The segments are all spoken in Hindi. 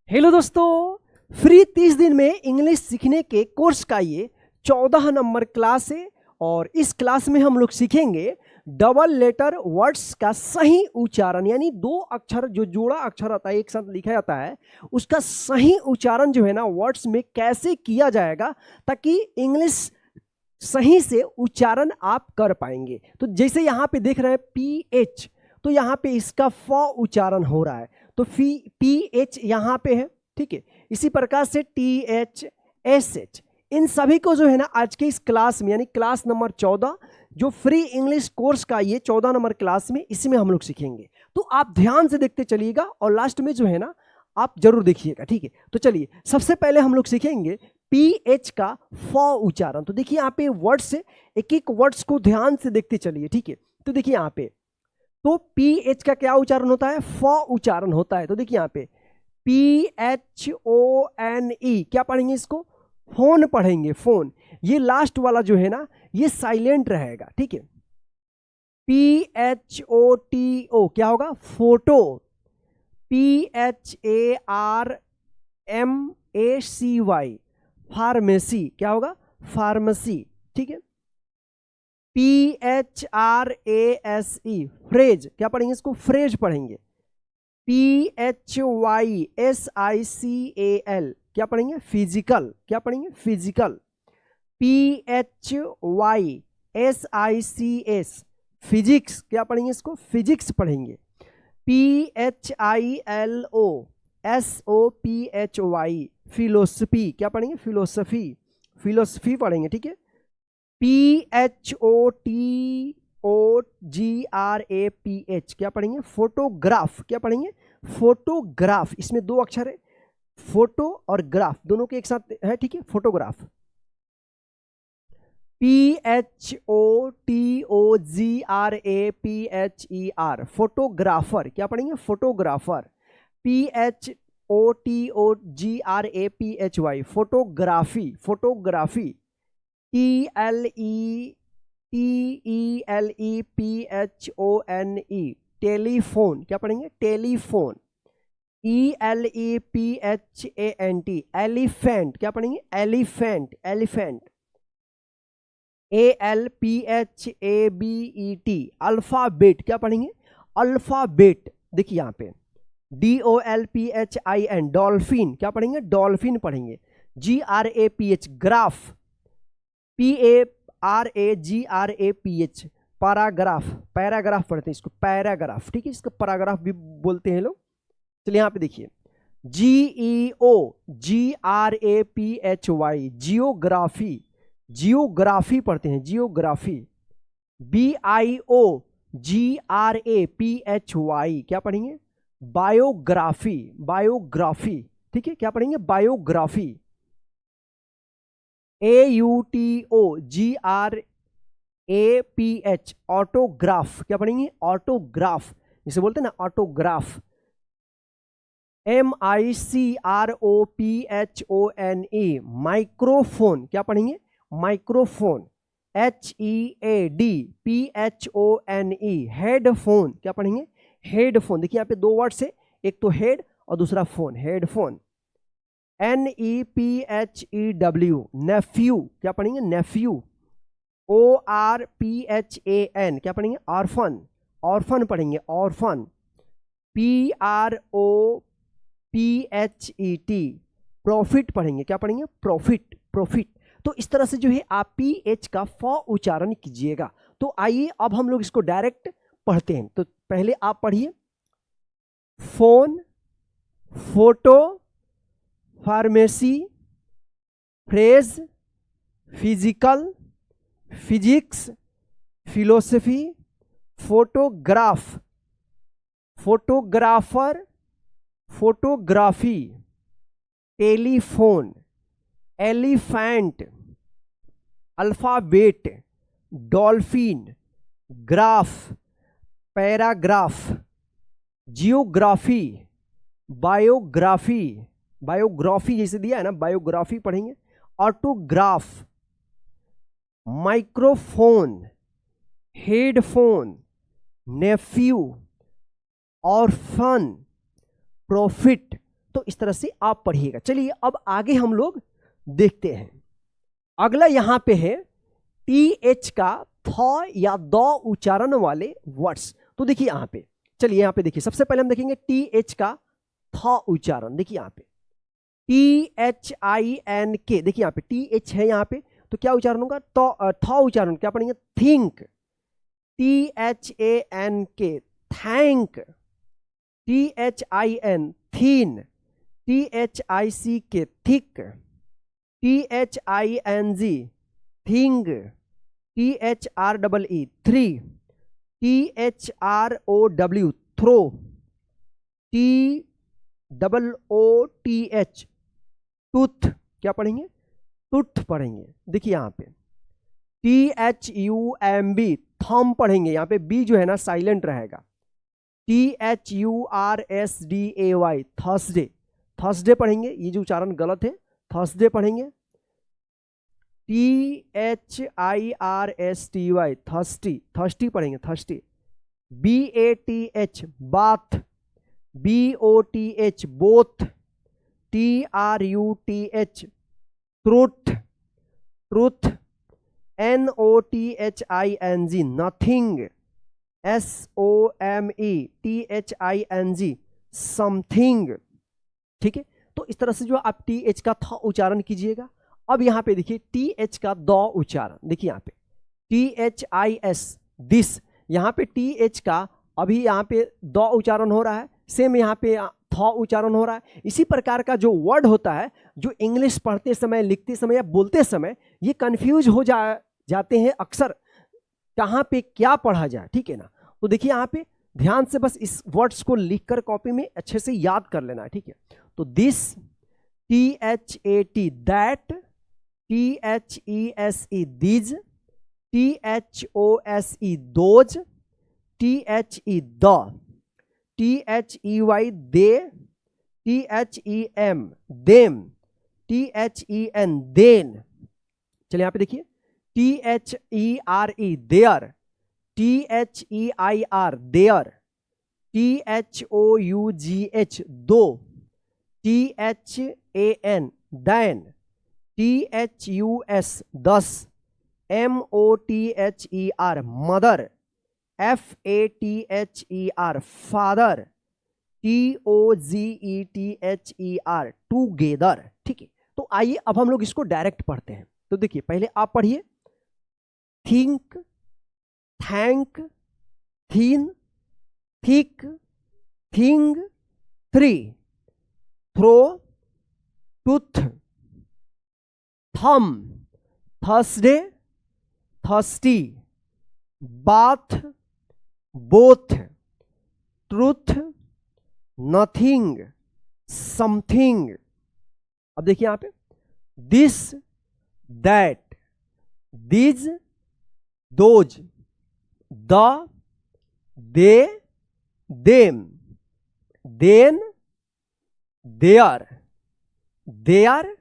हेलो दोस्तों, फ्री 30 दिन में इंग्लिश सीखने के कोर्स का ये 14 नंबर क्लास है। और इस क्लास में हम लोग सीखेंगे डबल लेटर वर्ड्स का सही उच्चारण, यानी दो अक्षर जो जोड़ा अक्षर आता है एक साथ लिखा जाता है, उसका सही उच्चारण जो है ना वर्ड्स में कैसे किया जाएगा ताकि इंग्लिश सही से उच्चारण आप कर पाएंगे। तो जैसे यहाँ पे देख रहे हैं PH, तो यहाँ पे इसका फ उच्चारण हो रहा है, तो PH यहाँ पे है, ठीक है। इसी प्रकार से TH, SH, इन सभी को जो है ना आज के इस क्लास में यानी क्लास नंबर 14 जो फ्री इंग्लिश कोर्स का ये 14 नंबर क्लास में इसमें हम लोग सीखेंगे। तो आप ध्यान से देखते चलिएगा और लास्ट में जो है ना आप जरूर देखिएगा, ठीक है। तो चलिए सबसे पहले हम लोग सीखेंगे PH का फ उच्चारण। तो देखिए यहाँ पे वर्ड्स है, एक एक वर्ड्स को ध्यान से देखते चलिए, ठीक है। तो देखिए यहाँ पे तो PH का क्या उच्चारण होता है? फ उच्चारण होता है। तो देखिए यहाँ पे PHONE, क्या पढ़ेंगे इसको? फोन पढ़ेंगे, फोन। ये लास्ट वाला जो है ना ये साइलेंट रहेगा, ठीक है। PHOTO क्या होगा? फोटो। PHARMACY फार्मेसी, क्या होगा? फार्मेसी, ठीक है। PHRASE फ्रेज, क्या पढ़ेंगे इसको? फ्रेज पढ़ेंगे। PHYSICAL क्या पढ़ेंगे? फिजिकल, क्या पढ़ेंगे? फिजिकल। PHYSICS फिजिक्स, क्या पढ़ेंगे इसको? फिजिक्स पढ़ेंगे। PHILOSOPHY फिलोसफी, क्या पढ़ेंगे? फिलोसफी, फिलोसफी पढ़ेंगे, ठीक है। PHOTOGRAPH क्या पढ़ेंगे? फोटोग्राफ, क्या पढ़ेंगे? फोटोग्राफ। इसमें दो अक्षर है, फोटो और ग्राफ दोनों के एक साथ है, ठीक है। फोटोग्राफ। PHOTOGRAPHER फोटोग्राफर, क्या पढ़ेंगे? Photographer. PHOTOGRAPHY photography, photography. TELEPHONE telephone, क्या पढ़ेंगे? टेलीफोन। ELEPHANT एलिफेंट, क्या पढ़ेंगे? Elephant, elephant. ALPHABET अल्फाबेट, क्या पढ़ेंगे? अल्फाबेट। देखिए यहाँ पे DOLPHIN डॉल्फिन, क्या पढ़ेंगे? डॉल्फिन पढ़ेंगे। GRAPH graph. PARAGRAPH paragraph, paragraph पढ़ते हैं इसको, पैराग्राफ, ठीक है। इसको पैराग्राफ भी बोलते हैं लोग। चलिए यहाँ पे देखिए GEOGRAPHY जियोग्राफी, जियोग्राफी पढ़ते हैं, जियोग्राफी। BIOGRAPHY क्या पढ़ेंगे? बायोग्राफी, बायोग्राफी, ठीक है। क्या पढ़ेंगे? बायोग्राफी। AUTOGRAPH ऑटोग्राफ, क्या पढ़ेंगे? ऑटोग्राफ, जिसे बोलते हैं ना ऑटोग्राफ। MICROPHONE माइक्रोफोन, क्या पढ़ेंगे? माइक्रोफोन। HEADPHONE हेडफोन, क्या पढ़ेंगे? हेडफोन। देखिए यहाँ पे दो वर्ड्स है, एक तो हेड और दूसरा फोन, हेडफोन। NEPHEW नेफ्यू, क्या पढ़ेंगे? नेफ्यू। ORPHAN क्या पढ़ेंगे? ऑर्फन, ऑर्फन पढ़ेंगे, ऑर्फन। PROPHET प्रॉफिट पढ़ेंगे, क्या पढ़ेंगे? Profit, profit. तो इस तरह से जो है आप PH का फ उच्चारण कीजिएगा। तो आइए अब हम लोग इसको डायरेक्ट पढ़ते हैं। तो पहले आप पढ़िए phone, photo, pharmacy, phrase, physical, physics, philosophy, photograph, photographer, photography, telephone, elephant, alphabet, dolphin, graph, paragraph, geography, biography, biography जैसे दिया है ना, बायोग्राफी पढ़ेंगे। Autograph, microphone, headphone, nephew, orphan, profit. तो इस तरह से आप पढ़िएगा। चलिए अब आगे हम लोग देखते हैं। अगला यहां पे है TH का थ या द उच्चारण वाले वर्ड्स। तो देखिए यहां पे, चलिए यहां पे देखिए, सबसे पहले हम देखेंगे TH का थ उच्चारण। देखिए यहां पे THINK, देखिए यहां पे TH है यहां पे, तो क्या उच्चारण होगा? तो थ उच्चारण क्या पढ़ेंगे? Think. THANK, thank. THIN, thin. THICK, thick. THING, thing. THREE, three. THROW, throw. TOOTH, tooth, क्या पढ़ेंगे? टूथ पढ़ेंगे। देखिए यहां पे THUMB, थम पढ़ेंगे। यहां पे बी जो है ना साइलेंट रहेगा। THURSDAY, थर्सडे, थर्सडे पढ़ेंगे। ये जो उच्चारण गलत है, थर्सडे पढ़ेंगे। THIRSTY, थर्स्टी, थर्स्टी पढ़ेंगे, thirsty. BATH, bath. BOTH, both. TRUTH, truth, truth. NOTHING, nothing. SOMETHING, something. ठीक है, तो इस तरह से जो आप TH का थ उच्चारण कीजिएगा। अब यहां पे देखिए TH का द उच्चारण। देखिए यहां पे THIS, दिस। यहां पे TH का अभी यहां पे द उच्चारण हो रहा है, सेम यहां पे थ उच्चारण हो रहा है। इसी प्रकार का जो वर्ड होता है, जो इंग्लिश पढ़ते समय, लिखते समय या बोलते समय ये कंफ्यूज हो जाते हैं अक्सर, कहां पे क्या पढ़ा जाए। ठीक है ना, तो देखिए यहां पे ध्यान से बस इस वर्ड्स को लिखकर कॉपी में अच्छे से याद कर लेना है। ठीक है, तो this, THAT, that. THESE, these. THOSE, those. THE, the. THEY, they. THEM, them. THEN, then. चलिए यहां पे देखिए THERE, there. THEIR, their. THOUGH, though. THAN, than. THUS, thus. MOTHER, mother. FATHER, father. TOGETHER, together. ठीक है, तो आइए अब हम लोग इसको डायरेक्ट पढ़ते हैं। तो देखिए पहले आप पढ़िए। Think, thank, thin, thick, thing, three. Throw, tooth, thumb, Thursday, thirsty, bath, both, truth, nothing, something. अब देखिए यहां पे this, that, these, those, the, they, them, then, there, their,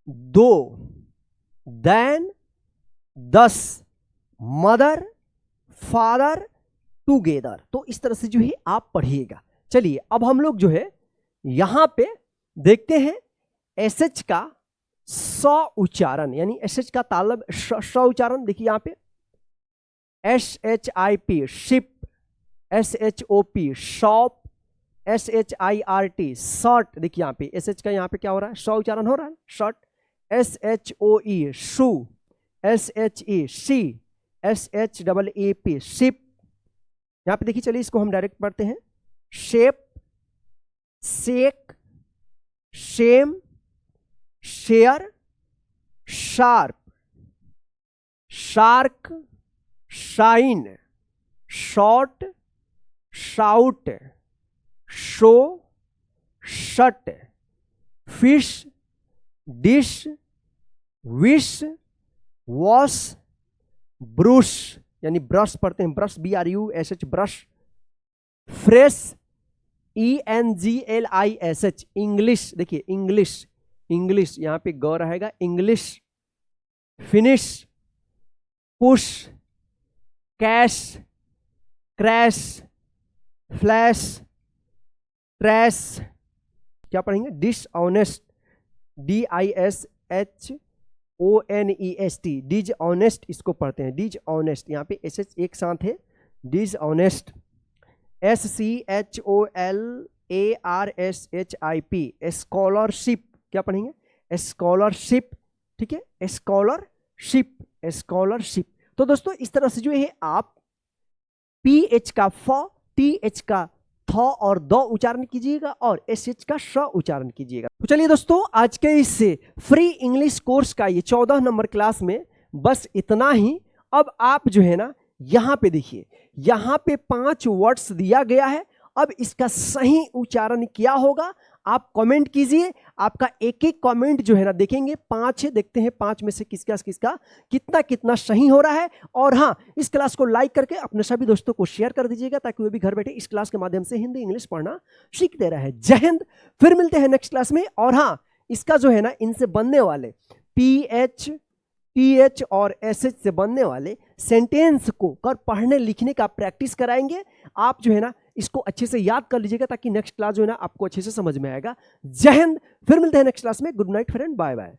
though, than, thus, mother, father, together. तो इस तरह से जो है आप पढ़िएगा। चलिए अब हम लोग जो है यहां पे देखते हैं SH का स उच्चारण, यानी SH का तालब श उच्चारण। देखिए यहां पे SHIP, ship. SHOP, shop. SHIRT, shirt. देखिए यहां पे SH का यहां पे क्या हो रहा है? श उच्चारण हो रहा है, shirt. SHOE, shoe. SHE, she. SHEEP, sheep. यहां पे देखिए, चलिए इसको हम डायरेक्ट पढ़ते हैं। Shape, shake, shame, share, sharp, shark, shine, short, shout, show, shut, fish, dish, wish, wash, brush, यानी ब्रश पढ़ते हैं, brush, BRUSH, brush. Fresh, ENGLISH, English. देखिए इंग्लिश, इंग्लिश यहां पे ग रहेगा, English. Finish, push, cash, crash, flash, trash, क्या पढ़ेंगे? डिसऑनेस्ट, DISHONEST, डिसऑनेस्ट इसको पढ़ते हैं, डिसऑनेस्ट, यहाँ पे एस एक साथ है, डिसऑनेस्ट, SCHOLARSHIP, स्कॉलरशिप, क्या पढ़ेंगे? स्कॉलरशिप, ठीक है, स्कॉलरशिप, स्कॉलरशिप। तो दोस्तों इस तरह से जो है आप PH का फ, TH का थ और द उच्चारण कीजिएगा और SH का श उच्चारण कीजिएगा। तो चलिए दोस्तों, आज के इस फ्री इंग्लिश कोर्स का ये 14 नंबर क्लास में बस इतना ही। अब आप जो है ना, यहाँ पे देखिए, यहाँ पे 5 वर्ड्स दिया गया है। अब इसका सही उच्चारण क्या होगा आप कमेंट कीजिए। आपका एक एक कमेंट जो है ना देखेंगे, 5 है, देखते हैं 5 में से किसका किसका कितना कितना सही हो रहा है। और हाँ, इस क्लास को लाइक करके अपने सभी दोस्तों को शेयर कर दीजिएगा ताकि वे भी घर बैठे इस क्लास के माध्यम से हिंदी इंग्लिश पढ़ना सीखते रहे। जय हिंद, फिर मिलते हैं नेक्स्ट क्लास में। और हाँ, इसका जो है ना इनसे बनने वाले PH, TH और SH से बनने वाले सेंटेंस को कर पढ़ने लिखने का प्रैक्टिस कराएंगे। आप जो है ना इसको अच्छे से याद कर लीजिएगा ताकि नेक्स्ट क्लास जो है ना आपको अच्छे से समझ में आएगा। जय हिंद, फिर मिलते हैं नेक्स्ट क्लास में। Good night friend, bye bye.